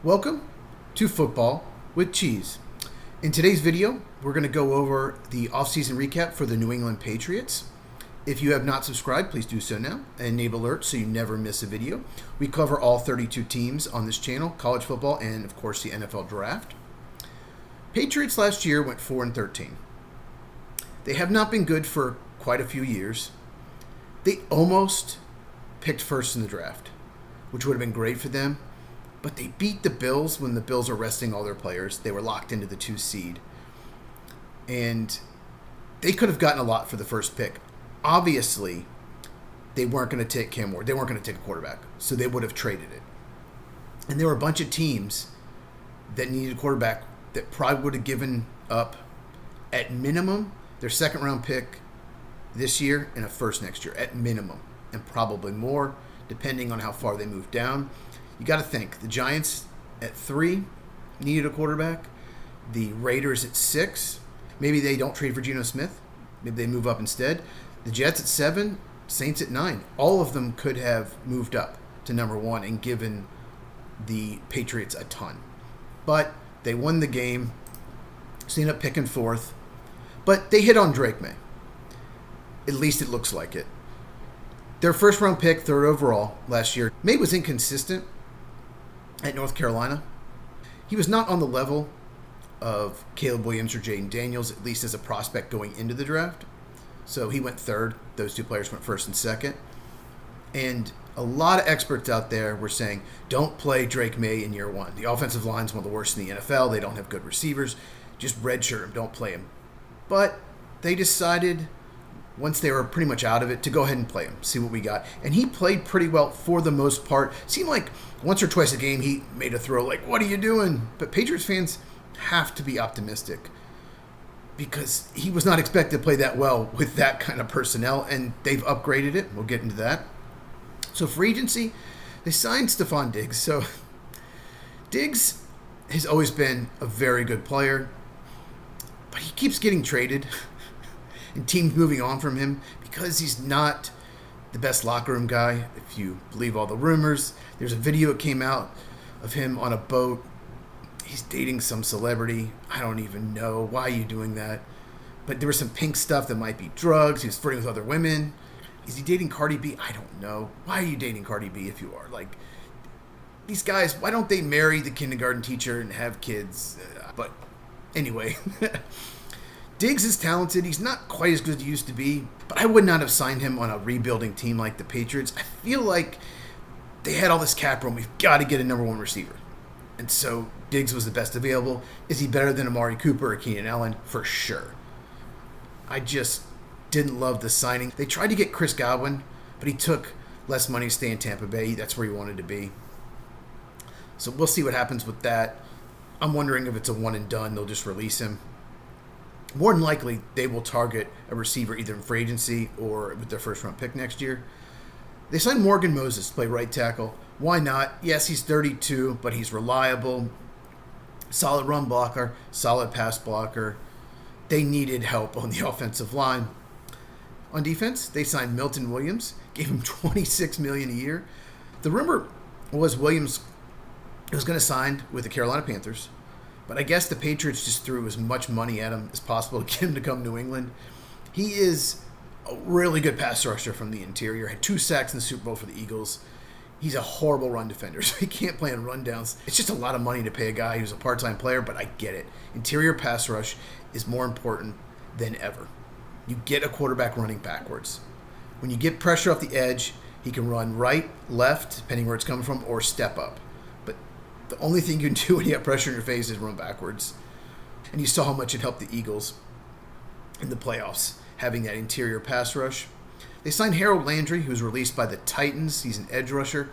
Welcome to Football with Cheese. In today's video, we're going to go over the offseason recap for the New England Patriots. If you have not subscribed, please do so now and enable alerts so you never miss a video. We cover all 32 teams on this channel, college football, and of course the NFL draft. Patriots last year went 4-13. They have not been good for quite a few years. They almost picked first in the draft, which would have been great for them. But they beat the Bills when the Bills were resting all their players. They were locked into the 2 seed. And they could have gotten a lot for the first pick. Obviously, they weren't going to take Cam Ward. They weren't going to take a quarterback. So they would have traded it. And there were a bunch of teams that needed a quarterback that probably would have given up, at minimum, their second-round pick this year and a first next year, at minimum. And probably more, depending on how far they move down. You got to think, the Giants at 3 needed a quarterback. The Raiders at 6. Maybe they don't trade for Geno Smith. Maybe they move up instead. The Jets at 7. Saints at 9. All of them could have moved up to number 1 and given the Patriots a ton. But they won the game. So they ended up picking 4th. But they hit on Drake May. At least it looks like it. Their first-round pick, 3rd overall last year. May was inconsistent at North Carolina. He was not on the level of Caleb Williams or Jaden Daniels, at least as a prospect going into the draft. So he went 3rd. Those 2 players went 1st and 2nd. And a lot of experts out there were saying, don't play Drake May in year 1. The offensive line is one of the worst in the NFL. They don't have good receivers. Just redshirt him. Don't play him. But they decided, once they were pretty much out of it, to go ahead and play him, see what we got. And he played pretty well for the most part. Seemed like once or twice a game he made a throw like, what are you doing? But Patriots fans have to be optimistic because he was not expected to play that well with that kind of personnel, and they've upgraded it. We'll get into that. So for agency, they signed Stephon Diggs. So Diggs has always been a very good player, but he keeps getting traded and teams moving on from him because he's not the best locker room guy, if you believe all the rumors. There's a video that came out of him on a boat. He's dating some celebrity. I don't even know. Why are you doing that? But there was some pink stuff that might be drugs. He was flirting with other women. Is he dating Cardi B? I don't know. Why are you dating Cardi B if you are? Like, these guys, why don't they marry the kindergarten teacher and have kids? But anyway... Diggs is talented. He's not quite as good as he used to be, but I would not have signed him on a rebuilding team like the Patriots. I feel like they had all this cap room. We've got to get a number 1 receiver. And so Diggs was the best available. Is he better than Amari Cooper or Keenan Allen? For sure. I just didn't love the signing. They tried to get Chris Godwin, but he took less money to stay in Tampa Bay. That's where he wanted to be. So we'll see what happens with that. I'm wondering if it's a one and done. They'll just release him. More than likely, they will target a receiver either in free agency or with their first-round pick next year. They signed Morgan Moses to play right tackle. Why not? Yes, he's 32, but he's reliable. Solid run blocker, solid pass blocker. They needed help on the offensive line. On defense, they signed Milton Williams, gave him $26 million a year. The rumor was Williams was going to sign with the Carolina Panthers. But I guess the Patriots just threw as much money at him as possible to get him to come to New England. He is a really good pass rusher from the interior. Had 2 sacks in the Super Bowl for the Eagles. He's a horrible run defender, so he can't play on rundowns. It's just a lot of money to pay a guy who's a part-time player, but I get it. Interior pass rush is more important than ever. You get a quarterback running backwards. When you get pressure off the edge, he can run right, left, depending where it's coming from, or step up. The only thing you can do when you have pressure in your face is run backwards. And you saw how much it helped the Eagles in the playoffs, having that interior pass rush. They signed Harold Landry, who was released by the Titans. He's an edge rusher.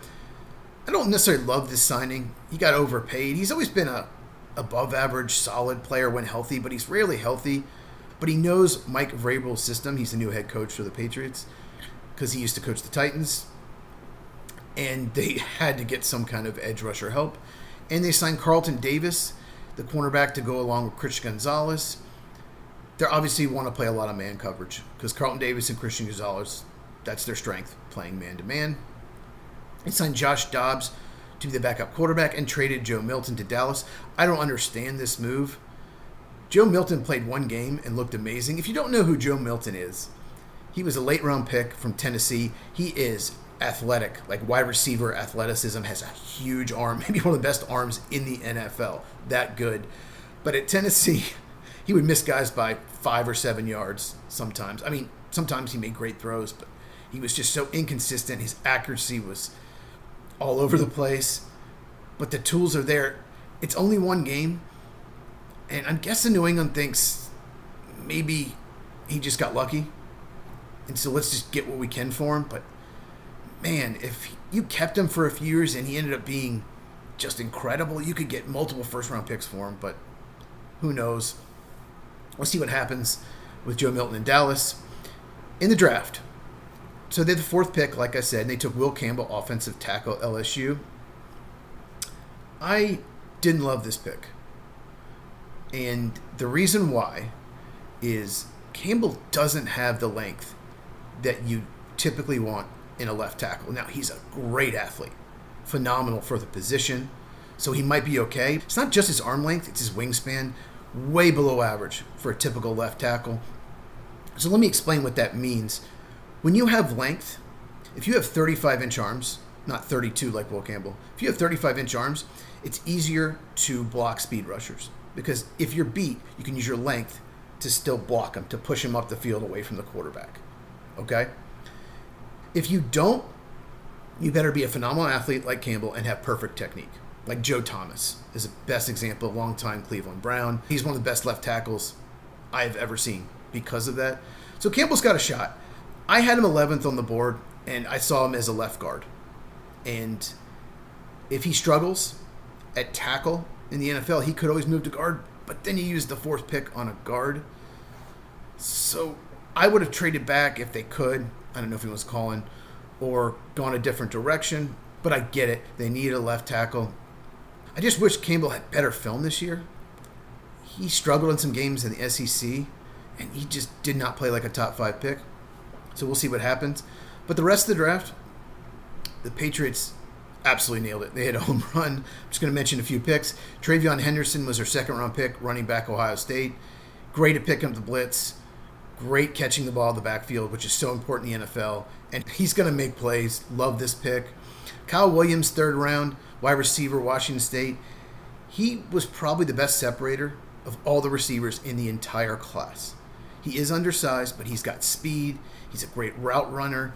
I don't necessarily love this signing. He got overpaid. He's always been a above-average, solid player when healthy, but he's rarely healthy. But he knows Mike Vrabel's system. He's the new head coach for the Patriots because he used to coach the Titans. And they had to get some kind of edge rusher help. And they signed Carlton Davis, the cornerback, to go along with Christian Gonzalez. They obviously want to play a lot of man coverage because Carlton Davis and Christian Gonzalez, that's their strength, playing man-to-man. They signed Josh Dobbs to be the backup quarterback and traded Joe Milton to Dallas. I don't understand this move. Joe Milton played one game and looked amazing. If you don't know who Joe Milton is, he was a late-round pick from Tennessee. He is athletic, like wide receiver athleticism, has a huge arm, maybe one of the best arms in the NFL, that good. But at Tennessee, he would miss guys by 5 or 7 yards sometimes. I mean, sometimes he made great throws, but he was just so inconsistent. His accuracy was all over the place. But the tools are there. It's only one game, and I'm guessing New England thinks maybe he just got lucky, and so let's just get what we can for him. But man, if you kept him for a few years and he ended up being just incredible, you could get multiple first-round picks for him, but who knows? We'll see what happens with Joe Milton in Dallas. In the draft, so they had the 4th pick, like I said, and they took Will Campbell, offensive tackle, LSU. I didn't love this pick. And the reason why is Campbell doesn't have the length that you typically want in a left tackle. Now, he's a great athlete, phenomenal for the position, so he might be okay. It's not just his arm length, it's his wingspan, way below average for a typical left tackle. So let me explain what that means. When you have length, if you have 35-inch arms, not 32 like Will Campbell, if you have 35-inch arms, it's easier to block speed rushers. Because if you're beat, you can use your length to still block them, to push them up the field away from the quarterback. Okay? If you don't, you better be a phenomenal athlete like Campbell and have perfect technique. Like Joe Thomas is the best example, longtime Cleveland Brown. He's one of the best left tackles I've ever seen because of that. So Campbell's got a shot. I had him 11th on the board, and I saw him as a left guard. And if he struggles at tackle in the NFL, he could always move to guard, but then you use the 4th pick on a guard. So I would have traded back if they could. I don't know if he was calling, or gone a different direction, but I get it. They need a left tackle. I just wish Campbell had better film this year. He struggled in some games in the SEC, and he just did not play like a top 5 pick. So we'll see what happens. But the rest of the draft, the Patriots absolutely nailed it. They had a home run. I'm just going to mention a few picks. Travion Henderson was their 2nd-round pick, running back, Ohio State. Great at picking up the blitz. Great catching the ball in the backfield, which is so important in the NFL. And he's going to make plays. Love this pick. Kyle Williams, 3rd round, wide receiver, Washington State. He was probably the best separator of all the receivers in the entire class. He is undersized, but he's got speed. He's a great route runner.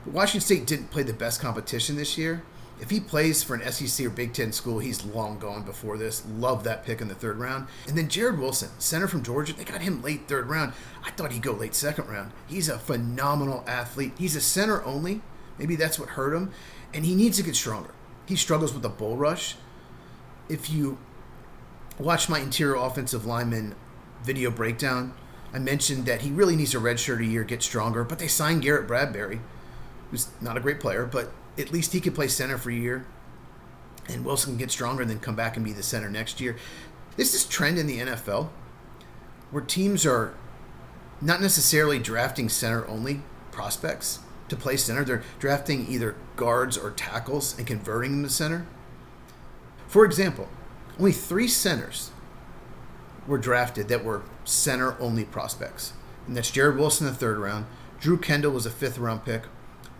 But Washington State didn't play the best competition this year. If he plays for an SEC or Big Ten school, he's long gone before this. Love that pick in the 3rd round. And then Jared Wilson, center from Georgia, they got him late 3rd round. I thought he'd go late 2nd round. He's a phenomenal athlete. He's a center only. Maybe that's what hurt him. And he needs to get stronger. He struggles with the bull rush. If you watch my interior offensive lineman video breakdown, I mentioned that he really needs a redshirt a year, get stronger. But they signed Garrett Bradbury, who's not a great player, but at least he could play center for a year. And Wilson can get stronger and then come back and be the center next year. This is trend in the NFL where teams are not necessarily drafting center-only prospects to play center. They're drafting either guards or tackles and converting them to center. For example, only 3 centers were drafted that were center-only prospects. And that's Jared Wilson in the 3rd round. Drew Kendall was a 5th-round pick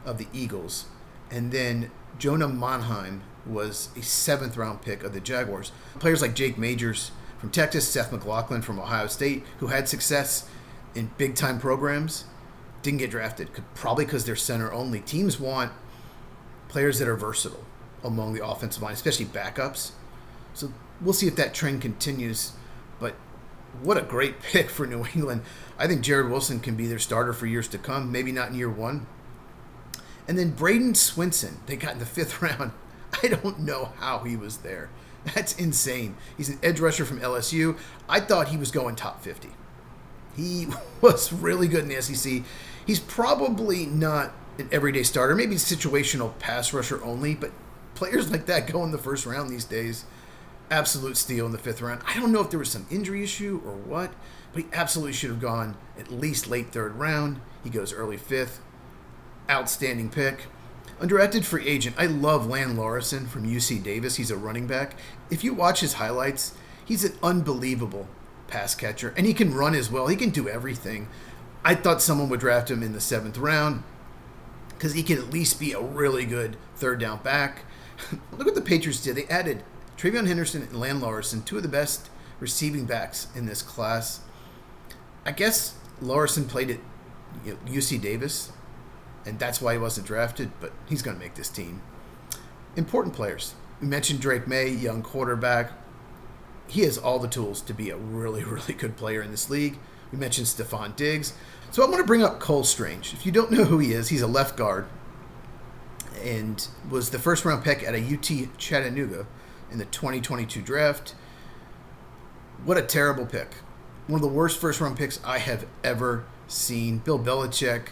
of the Eagles. And then Jonah Monheim was a 7th-round pick of the Jaguars. Players like Jake Majors from Texas, Seth McLaughlin from Ohio State, who had success in big-time programs, didn't get drafted, probably because they're center-only. Teams want players that are versatile among the offensive line, especially backups. So we'll see if that trend continues. But what a great pick for New England. I think Jared Wilson can be their starter for years to come, maybe not in year 1. And then Braden Swinson, they got in the 5th round. I don't know how he was there. That's insane. He's an edge rusher from LSU. I thought he was going top 50. He was really good in the SEC. He's probably not an everyday starter, maybe situational pass rusher only, but players like that go in the 1st round these days. Absolute steal in the 5th round. I don't know if there was some injury issue or what, but he absolutely should have gone at least late 3rd round. He goes early 5th. Outstanding pick. Undrafted free agent. I love Lan Larson from UC Davis. He's a running back. If you watch his highlights, he's an unbelievable pass catcher, and he can run as well. He can do everything. I thought someone would draft him in the 7th round because he can at least be a really good third down back. Look what the Patriots did. They added Travion Henderson and Lan Larson, two of the best receiving backs in this class. I guess Larson played at UC Davis, and that's why he wasn't drafted, but he's going to make this team. Important players. We mentioned Drake May, young quarterback. He has all the tools to be a really, really good player in this league. We mentioned Stephon Diggs. So I want to bring up Cole Strange. If you don't know who he is, he's a left guard and was the first-round pick at a UT Chattanooga in the 2022 draft. What a terrible pick. One of the worst first-round picks I have ever seen. Bill Belichick,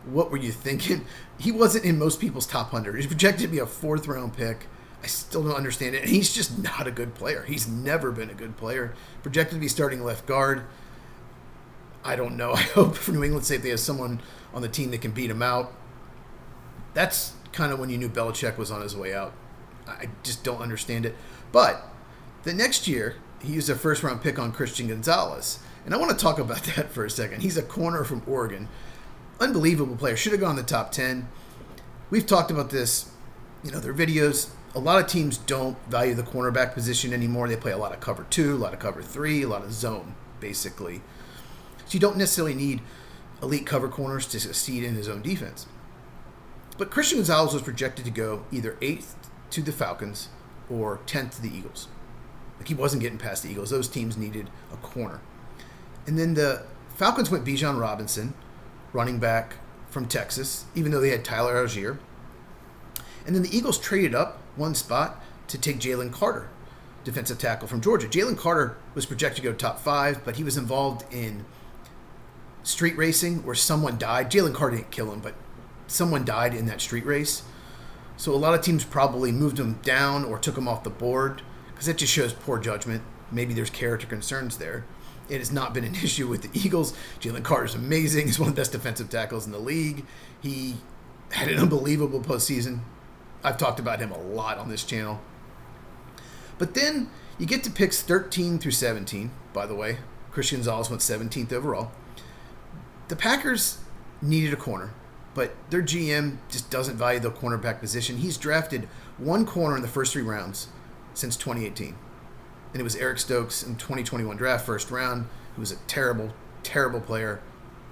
what were you thinking? He wasn't in most people's top 100. He's projected to be a 4th-round pick. I still don't understand it. And he's just not a good player. He's never been a good player. Projected to be starting left guard. I don't know. I hope for New England sake they have someone on the team that can beat him out. That's kind of when you knew Belichick was on his way out. I just don't understand it. But the next year, he used a first-round pick on Christian Gonzalez. And I want to talk about that for a second. He's a corner from Oregon. Unbelievable player. Should have gone in the top 10. We've talked about this in other videos. A lot of teams don't value the cornerback position anymore. They play a lot of cover 2, a lot of cover 3, a lot of zone, basically. So you don't necessarily need elite cover corners to succeed in his own defense. But Christian Gonzalez was projected to go either 8th to the Falcons or 10th to the Eagles. Like, he wasn't getting past the Eagles. Those teams needed a corner. And then the Falcons went Bijan Robinson, running back from Texas, even though they had Tyler Algier. And then the Eagles traded up one spot to take Jalen Carter, defensive tackle from Georgia. Jalen Carter was projected to go top 5, but he was involved in street racing where someone died. Jalen Carter didn't kill him, but someone died in that street race. So a lot of teams probably moved him down or took him off the board because that just shows poor judgment. Maybe there's character concerns there. It has not been an issue with the Eagles. Jalen Carter's amazing. He's one of the best defensive tackles in the league. He had an unbelievable postseason. I've talked about him a lot on this channel. But then you get to picks 13 through 17, by the way. Christian Gonzalez went 17th overall. The Packers needed a corner, but their GM just doesn't value the cornerback position. He's drafted one corner in the first 3 rounds since 2018. And it was Eric Stokes in 2021 draft, 1st round, who was a terrible, terrible player,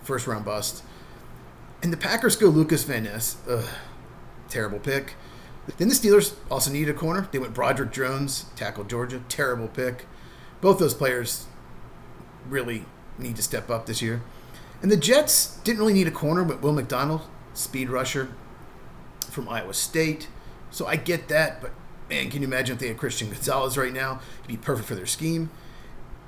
1st round bust. And the Packers go Lucas Van Ness. Terrible pick. Then the Steelers also needed a corner. They went Broderick Jones, tackle Georgia. Terrible pick. Both those players really need to step up this year. And the Jets didn't really need a corner, but Will McDonald, speed rusher from Iowa State. So I get that, but man, can you imagine if they had Christian Gonzalez right now? It'd be perfect for their scheme.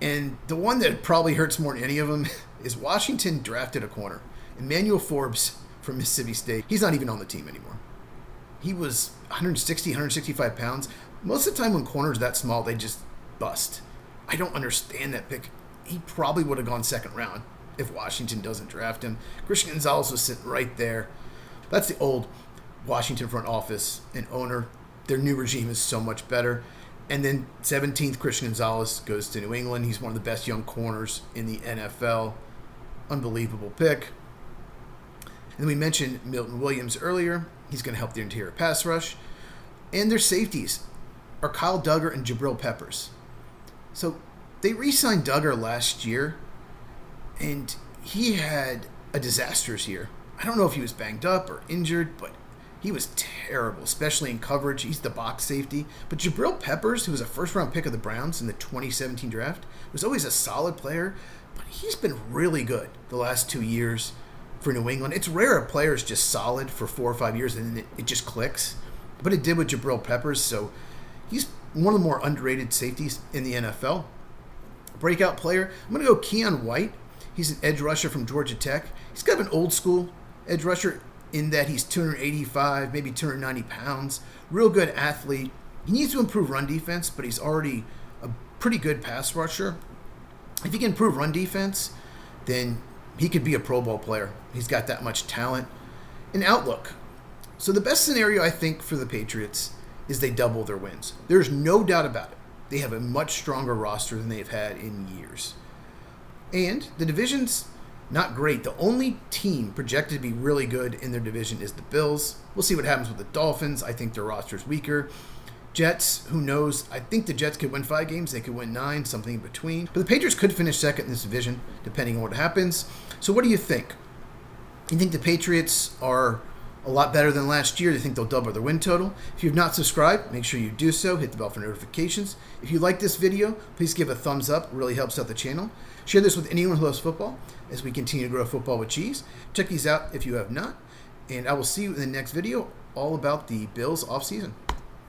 And the one that probably hurts more than any of them is Washington drafted a corner. Emmanuel Forbes from Mississippi State. He's not even on the team anymore. He was 160, 165 pounds. Most of the time when corners that small, they just bust. I don't understand that pick. He probably would have gone 2nd round if Washington doesn't draft him. Christian Gonzalez was sitting right there. That's the old Washington front office and owner. Their new regime is so much better. And then 17th, Christian Gonzalez goes to New England. He's one of the best young corners in the NFL. Unbelievable pick. And we mentioned Milton Williams earlier. He's going to help the interior pass rush. And their safeties are Kyle Duggar and Jabril Peppers. So they re-signed Duggar last year, and he had a disastrous year. I don't know if he was banged up or injured, but he was terrible, especially in coverage. He's the box safety. But Jabril Peppers, who was a 1st-round pick of the Browns in the 2017 draft, was always a solid player, but he's been really good the last 2 years for New England. It's rare a player is just solid for 4 or 5 years and then it just clicks. But it did with Jabril Peppers, so he's one of the more underrated safeties in the NFL. Breakout player, I'm going to go Keon White. He's an edge rusher from Georgia Tech. He's kind of an old school edge rusher in that he's 285, maybe 290 pounds. Real good athlete. He needs to improve run defense, but he's already a pretty good pass rusher. If he can improve run defense, then he could be a Pro Bowl player. He's got that much talent. And outlook. So the best scenario, I think, for the Patriots is they double their wins. There's no doubt about it. They have a much stronger roster than they've had in years. And the division's not great. The only team projected to be really good in their division is the Bills. We'll see what happens with the Dolphins. I think their roster's weaker. Jets, who knows? I think the Jets could win 5 games. They could win 9, something in between. But the Patriots could finish second in this division, depending on what happens. So what do you think? You think the Patriots are a lot better than last year? Do you think they'll double their win total? If you've not subscribed, make sure you do so. Hit the bell for notifications. If you like this video, please give a thumbs up. It really helps out the channel. Share this with anyone who loves football as we continue to grow football with cheese. Check these out if you have not. And I will see you in the next video all about the Bills offseason.